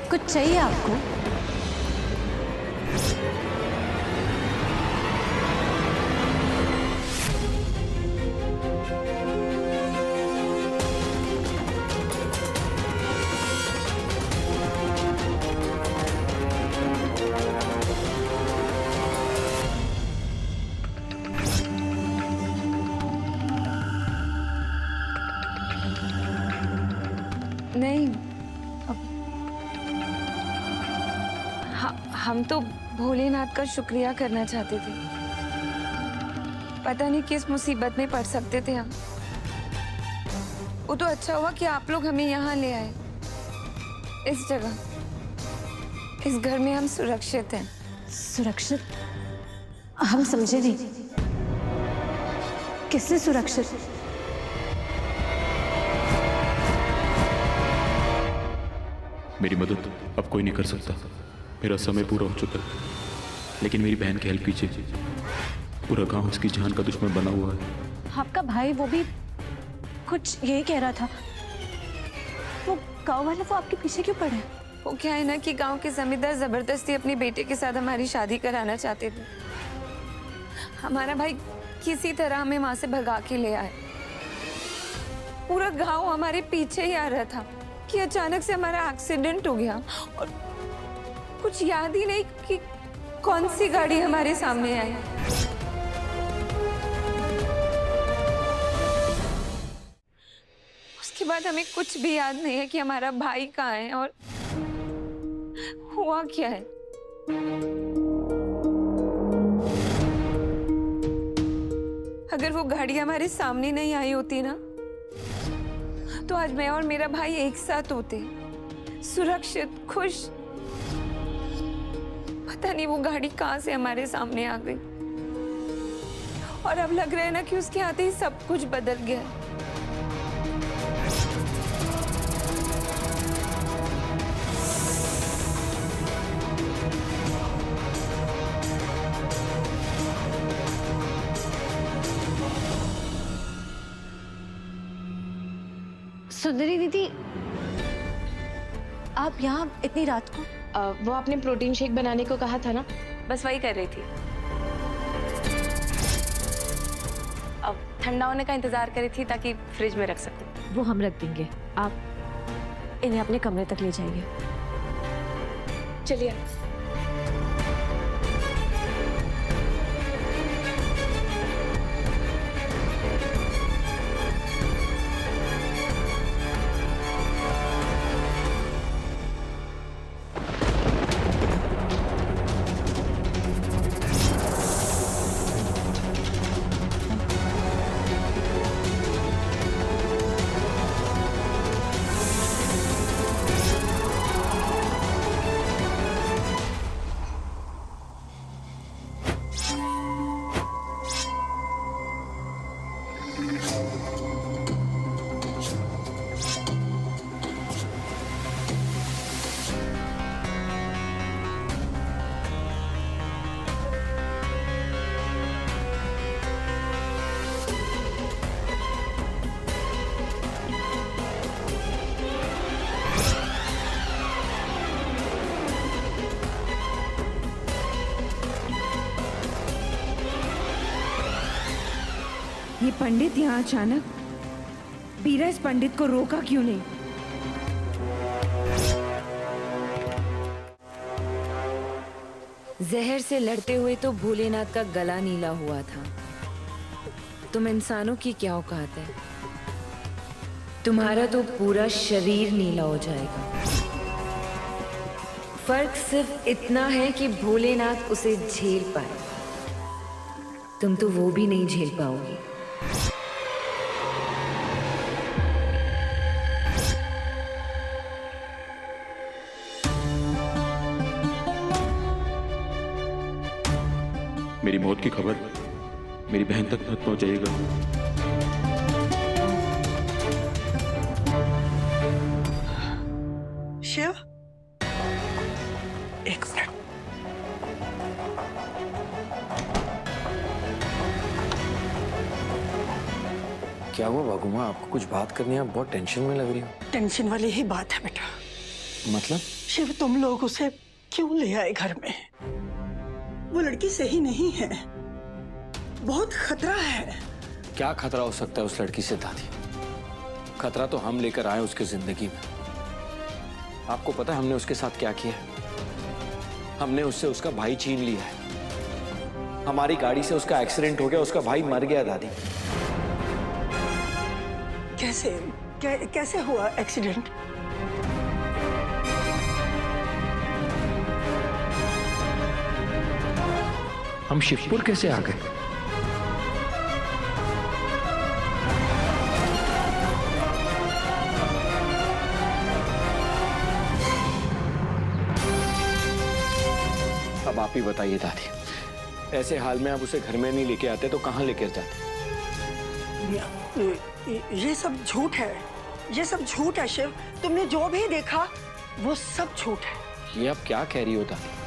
कुछ चाहिए आपको? नहीं, हम तो भोलेनाथ का शुक्रिया करना चाहते थे। पता नहीं किस मुसीबत में पड़ सकते थे हम। वो तो अच्छा हुआ कि आप लोग हमें यहाँ ले आए। इस जगह, इस घर में हम सुरक्षित हैं। सुरक्षित? हम समझे नहीं, किससे सुरक्षित? मेरी मदद अब कोई नहीं कर सकता। मेरा समय पूरा हो चुका है, लेकिन मेरी बहन की हेल्प कीजिए। पूरा गांव उसकी जान का दुश्मन बना हुआ है। आपका भाई वो भी कुछ यही कह रहा था। वो गांव वाले वो आपके पीछे क्यों पड़े? वो क्या है ना कि गांव के जमींदार जबरदस्ती अपने बेटे के साथ हमारी शादी कराना चाहते थे। हमारा भाई किसी तरह हमें वहां से भगा के ले आए। पूरा गांव हमारे पीछे ही आ रहा था कि अचानक से हमारा एक्सीडेंट हो गया और कुछ याद ही नहीं कि कौन सी गाड़ी हमारे सामने आई। उसके बाद हमें कुछ भी याद नहीं है कि हमारा भाई कहाँ है और हुआ क्या है। अगर वो गाड़ी हमारे सामने नहीं आई होती ना, तो आज मैं और मेरा भाई एक साथ होते, सुरक्षित, खुश। पता नहीं वो गाड़ी कहां से हमारे सामने आ गई और अब लग रहा है ना कि उसके आते ही सब कुछ बदल गया। सुंदरी दीदी, आप यहाँ इतनी रात को? वो आपने प्रोटीन शेक बनाने को कहा था ना, बस वही कर रही थी। अब ठंडा होने का इंतजार कर रही थी ताकि फ्रिज में रख सकूं। वो हम रख देंगे, आप इन्हें अपने कमरे तक ले जाइए। चलिए। ये पंडित यहाँ अचानक, बीरा इस पंडित को रोका क्यों नहीं? जहर से लड़ते हुए तो भोलेनाथ का गला नीला हुआ था। तुम इंसानों की क्या औकात है? तुम्हारा तो पूरा शरीर नीला हो जाएगा। फर्क सिर्फ इतना है कि भोलेनाथ उसे झेल पाए, तुम तो वो भी नहीं झेल पाओगी। मेरी मौत की खबर मेरी बहन तक मत पहुंचाइएगा। शिव, एक मिनट। क्या हुआ बागुमा, आपको कुछ बात करनी है? आप बहुत टेंशन में लग रही हो। टेंशन वाली ही बात है बेटा। मतलब? शिव, तुम लोग उसे क्यों ले आए घर में? वो लड़की सही नहीं है, बहुत खतरा है। क्या खतरा हो सकता है उस लड़की से दादी? खतरा तो हम लेकर आए उसकी जिंदगी में। आपको पता है हमने उसके साथ क्या किया है? हमने उससे उसका भाई छीन लिया है। हमारी गाड़ी से उसका एक्सीडेंट हो गया, उसका भाई मर गया दादी। कैसे हुआ एक्सीडेंट? हम शिवपुर कैसे आ गए? अब आप ही बताइए दादी, ऐसे हाल में आप उसे घर में नहीं लेके आते तो कहाँ लेकर जाते? ये सब झूठ है, ये सब झूठ है शिव। तुमने जो भी देखा वो सब झूठ है। ये आप क्या कह रही हो दादी?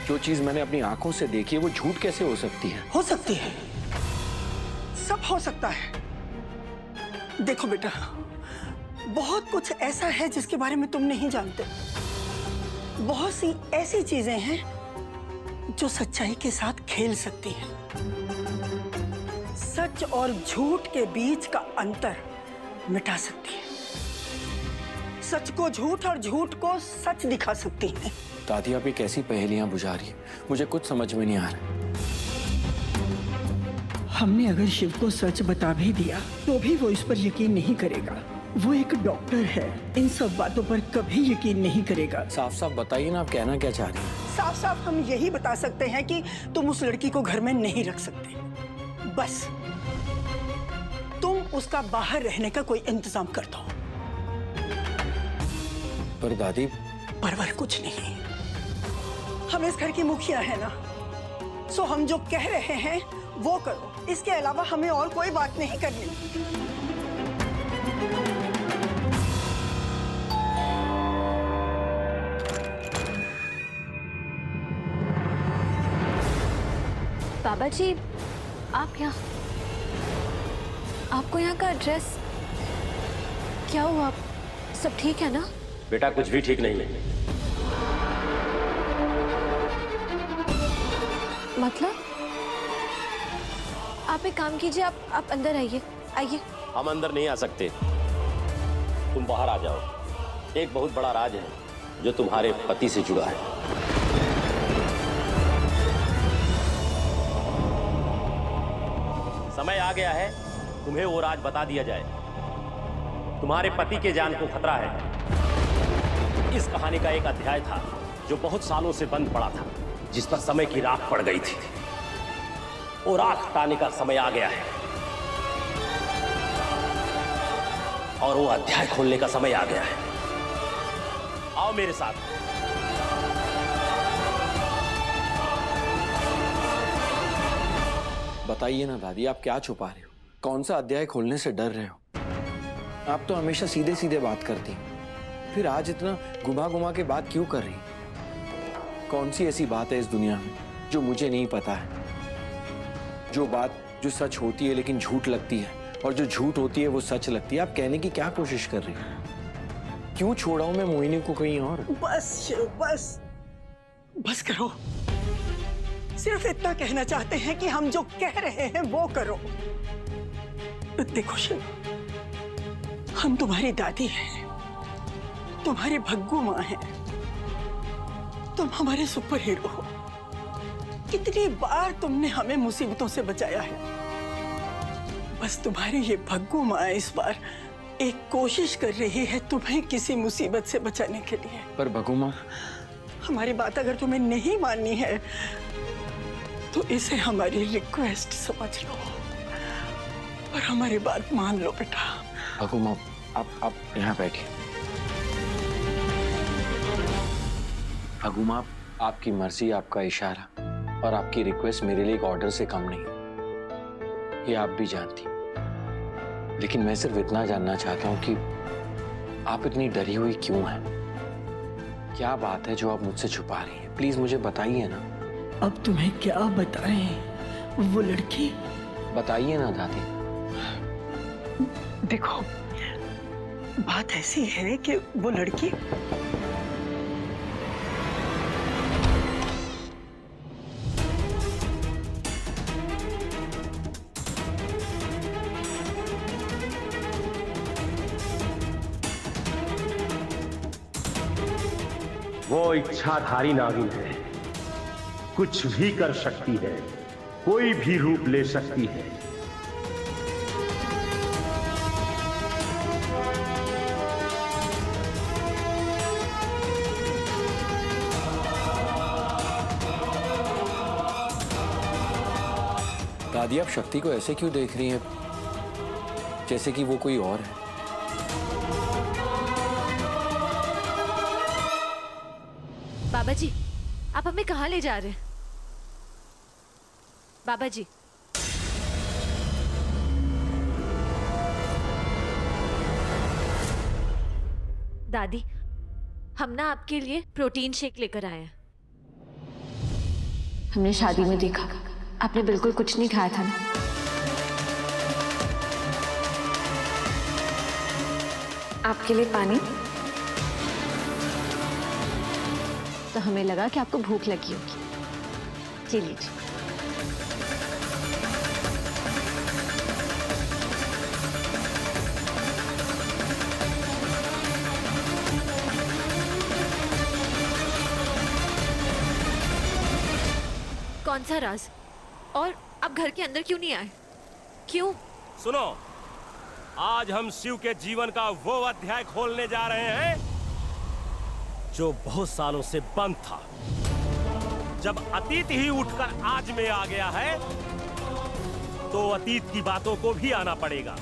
जो चीज मैंने अपनी आंखों से देखी है वो झूठ कैसे हो सकती है? हो सकती है, सब हो सकता है। देखो बेटा, बहुत कुछ ऐसा है जिसके बारे में तुम नहीं जानते। बहुत सी ऐसी चीजें हैं जो सच्चाई के साथ खेल सकती हैं। सच और झूठ के बीच का अंतर मिटा सकती है। सच को झूठ और झूठ को सच दिखा सकती है। दादी आप ये कैसी पहेलियां बुझा रही है? मुझे कुछ समझ में नहीं आ रहा। हमने अगर शिव को सच बता भी दिया तो भी वो इस पर यकीन नहीं करेगा। वो एक डॉक्टर है, इन सब बातों पर कभी यकीन नहीं करेगा। साफ साफ बताइए ना, आप कहना क्या चाह रही हैं? साफ साफ हम यही बता सकते हैं कि तुम उस लड़की को घर में नहीं रख सकते। बस तुम उसका बाहर रहने का कोई इंतजाम कर दो। पर दादी, परवर कुछ नहीं, हम इस घर की मुखिया है ना, सो हम जो कह रहे हैं वो करो। इसके अलावा हमें और कोई बात नहीं करनी। बाबा जी, आप यहाँ, आपको यहाँ का एड्रेस? क्या हुआ, सब ठीक है ना? बेटा कुछ भी ठीक नहीं है। मतलब? आप एक काम कीजिए, आप अंदर आइए, आइए। हम अंदर नहीं आ सकते, तुम बाहर आ जाओ। एक बहुत बड़ा राज है जो तुम्हारे पति से जुड़ा है। समय आ गया है तुम्हें वो राज बता दिया जाए। तुम्हारे पति के जान को खतरा है। इस कहानी का एक अध्याय था जो बहुत सालों से बंद पड़ा था, जिस पर समय की राख पड़ गई थी। वो राख हटाने का समय आ गया है और वो अध्याय खोलने का समय आ गया है। आओ मेरे साथ। बताइए ना दादी, आप क्या छुपा रहे हो? कौन सा अध्याय खोलने से डर रहे हो? आप तो हमेशा सीधे सीधे बात करती हैं, फिर आज इतना घुमा घुमा के बात क्यों कर रही? कौन सी ऐसी बात है इस दुनिया में जो मुझे नहीं पता है? जो बात जो सच होती है लेकिन झूठ लगती है, और जो झूठ होती है वो सच लगती है। आप कहने की क्या कोशिश कर रही हैं? क्यों छोड़ाऊं मैं मोहिनी को कहीं और? बस बस बस करो। सिर्फ इतना कहना चाहते हैं कि हम जो कह रहे हैं वो करो। देखो शिव, हम तुम्हारी दादी हैं, तुम्हारी भग्गू माँ हैं, तुम हमारे सुपर हीरो हो। कितनी बार तुमने हमें मुसीबतों से बचाया है। बस तुम्हारी ये भग्गू माँ इस बार एक कोशिश कर रही है तुम्हें किसी मुसीबत से बचाने के लिए। पर भग्गू माँ, हमारी बात अगर तुम्हें नहीं माननी है तो इसे हमारी रिक्वेस्ट समझ लो और हमारी बात मान लो बेटा। भग्गू माँ, आप यहाँ बैठिए। भग्गू माँ, आपकी मर्जी, आपका इशारा और आपकी रिक्वेस्ट मेरे लिए एक ऑर्डर से कम नहीं, ये आप भी जानती। लेकिन मैं सिर्फ इतना जानना चाहता हूँ कि आप इतनी डरी हुई क्यों हैं? क्या बात है जो आप मुझसे छुपा रही हैं? प्लीज मुझे बताइए ना। अब तुम्हें क्या बताएं? वो लड़की? बताइए ना दादी। देखो, बात ऐसी है कि वो लड़की वो इच्छाधारी नागिन है, कुछ भी कर सकती है, कोई भी रूप ले सकती है। दादी, आप शक्ति को ऐसे क्यों देख रही हैं जैसे कि वो कोई और है? बाबा जी, आप हमें कहाँ ले जा रहे हैं? बाबा जी, दादी, हम ना आपके लिए प्रोटीन शेक लेकर आए हैं। हमने शादी में देखा आपने बिल्कुल कुछ नहीं खाया था ना। आपके लिए पानी। तो हमें लगा कि आपको भूख लगी होगी। जी लीजिए। कौन सा राज? और आप घर के अंदर क्यों नहीं आए? क्यों? सुनो, आज हम शिव के जीवन का वो अध्याय खोलने जा रहे हैं जो बहुत सालों से बंद था। जब अतीत ही उठकर आज में आ गया है, तो अतीत की बातों को भी आना पड़ेगा।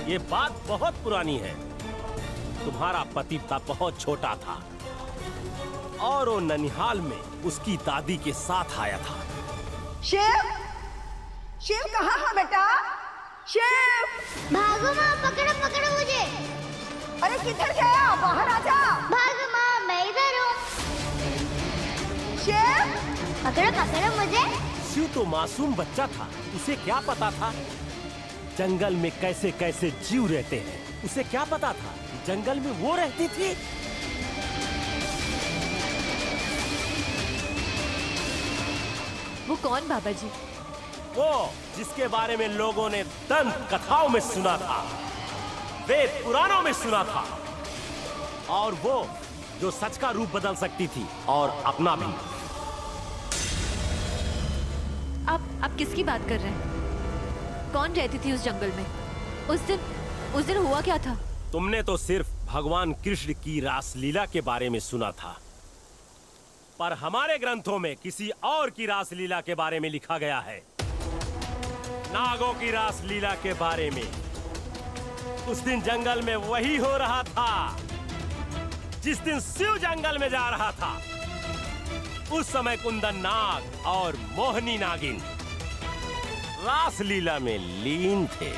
ये बात बहुत पुरानी है। तुम्हारा पति बहुत छोटा था और वो ननिहाल में उसकी दादी के साथ आया था। शिव, शिव कहाँ है बेटा? शिव, भागो माँ, पकड़ो पकड़ो मुझे। अरे किधर गया? बाहर आ जा। भागो माँ, मैं इधर हूँ। शिव, पकड़ो पकड़ो मुझे। शिव तो मासूम बच्चा था, उसे क्या पता था जंगल में कैसे कैसे जीव रहते हैं। उसे क्या पता था जंगल में वो रहती थी। वो कौन बाबा जी? वो जिसके बारे में लोगों ने दंत कथाओं में सुना था, वेद पुराणों में सुना था, और वो जो सच का रूप बदल सकती थी और अपना भी। आप किसकी बात कर रहे हैं? कौन रहती थी उस जंगल में? उस दिन हुआ क्या था? तुमने तो सिर्फ भगवान कृष्ण की रासलीला के बारे में सुना था, पर हमारे ग्रंथों में किसी और की रासलीला के बारे में लिखा गया है। नागों की रासलीला के बारे में। उस दिन जंगल में वही हो रहा था जिस दिन शिव जंगल में जा रहा था। उस समय कुंदन नाग और मोहनी नागिन रासलीला में लीन थे।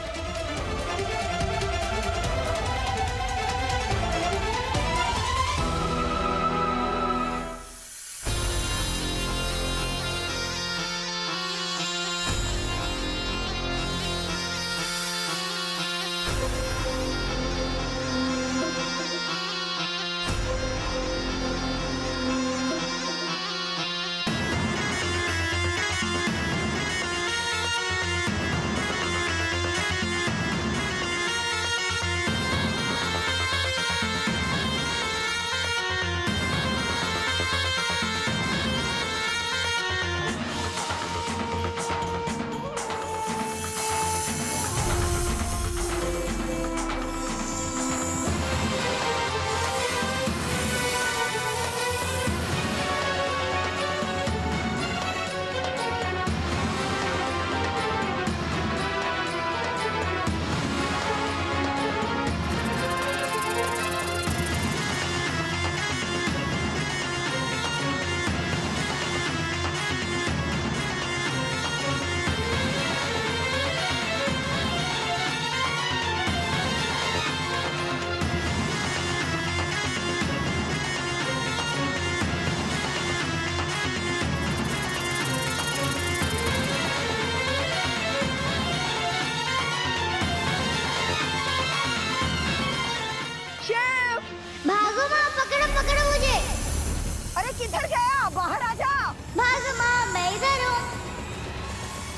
किधर गया? बाहर आ जा। भागो माँ, मैं इधर हूँ।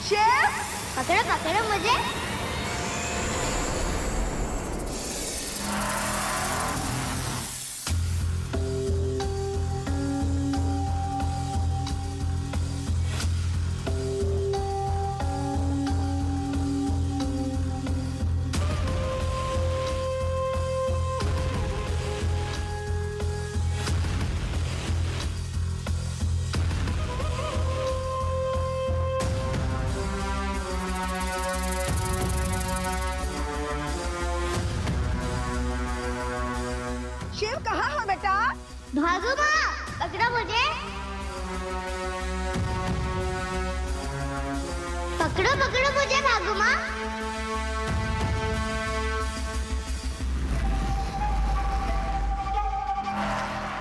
शिव, पकड़ो पकड़ो मुझे। भागो माँ, पकड़ो मुझे। पकड़ो पकड़ो मुझे भागो माँ।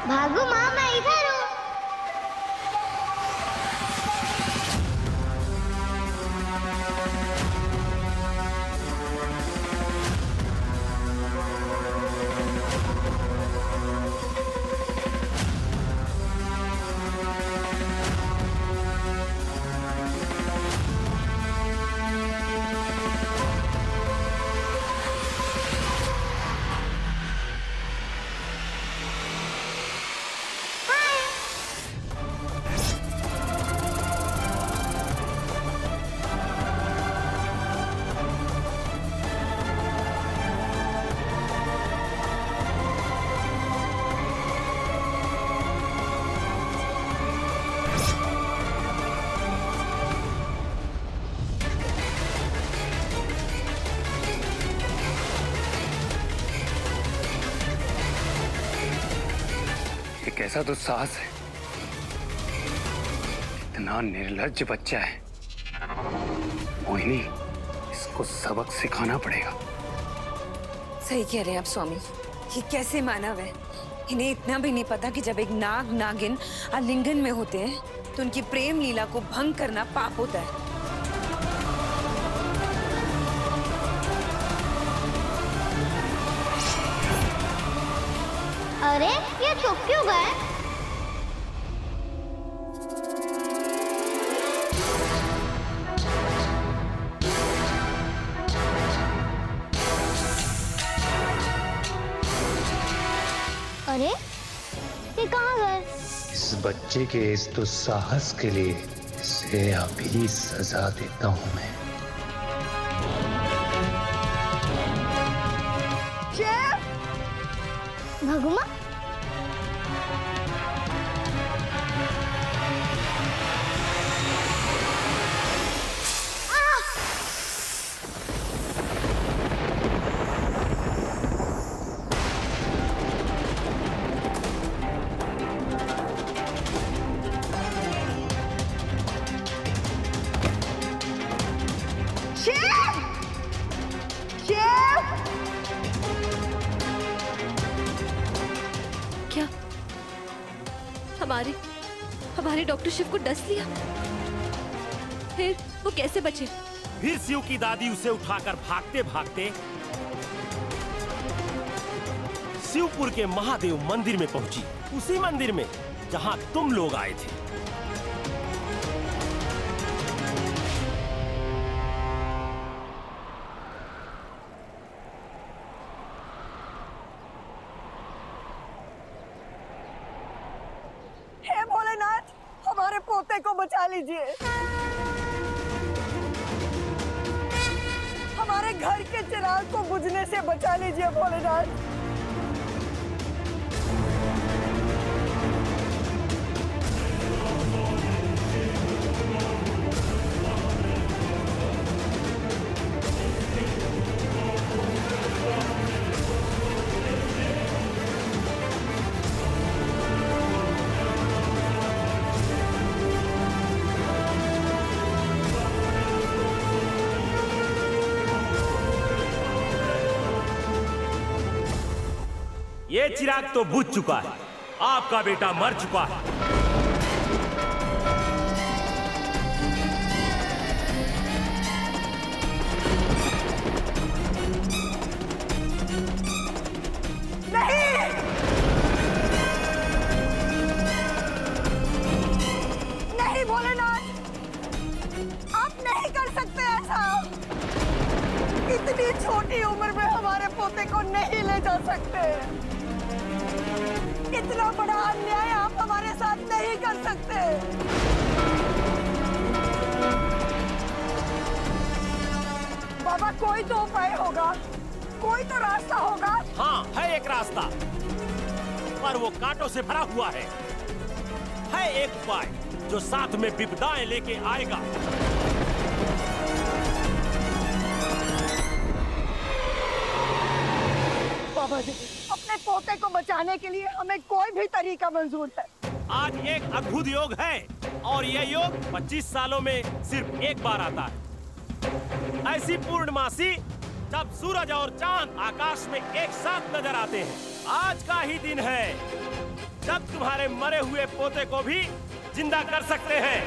भागो माँ, मैं इधर हूँ। कैसा दुस्साहस है, इतना निर्लज्ज बच्चा है। मोहिनी, इसको सबक सिखाना पड़ेगा। सही कह रहे हैं आप स्वामी, ये कैसे मानव है। इन्हें इतना भी नहीं पता कि जब एक नाग नागिन आलिंगन में होते हैं तो उनकी प्रेम लीला को भंग करना पाप होता है। अरे ये चुप क्यों गए? अरे ये कहाँ गए? इस बच्चे के इस दुस्साहस के लिए इसे अभी सजा देता हूँ मैं। भगुमा, क्या हमारे डॉक्टर शिव को डस लिया? फिर वो कैसे बचे? फिर शिव की दादी उसे उठाकर भागते भागते शिवपुर के महादेव मंदिर में पहुंची, उसी मंदिर में जहां तुम लोग आए थे। हे भोलेनाथ, हमारे पोते को बचा लीजिए। हमारे घर के चिराग को बुझने से बचा लीजिए भोलेनाथ। ये चिराग तो बुझ चुका है, आपका बेटा मर चुका है। नहीं, नहीं भोलेनाथ, आप नहीं कर सकते ऐसा। इतनी छोटी उम्र में हमारे पोते को नहीं ले जा सकते। इतना बड़ा अन्याय आप हमारे साथ नहीं कर सकते। बाबा, कोई तो उपाय होगा, कोई तो रास्ता होगा। हाँ, है एक रास्ता, पर वो कांटों से भरा हुआ है। एक उपाय जो साथ में विपदाएं लेके आएगा। बाबा जी, अपने पोते को बचाने पाने के लिए हमें कोई भी तरीका मंजूर है। आज एक अद्भुत योग है और ये योग 25 सालों में सिर्फ एक बार आता है। ऐसी पूर्णमासी जब सूरज और चांद आकाश में एक साथ नजर आते हैं। आज का ही दिन है जब तुम्हारे मरे हुए पोते को भी जिंदा कर सकते हैं।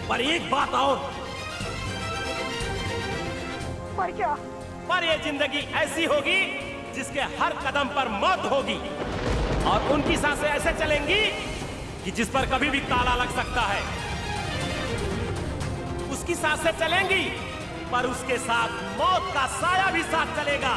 पर एक बात और, पर क्या? पर ये जिंदगी ऐसी होगी जिसके हर कदम पर मौत होगी और उनकी सांसें ऐसे चलेंगी कि जिस पर कभी भी ताला लग सकता है। उसकी सांसें चलेंगी पर उसके साथ मौत का साया भी साथ चलेगा।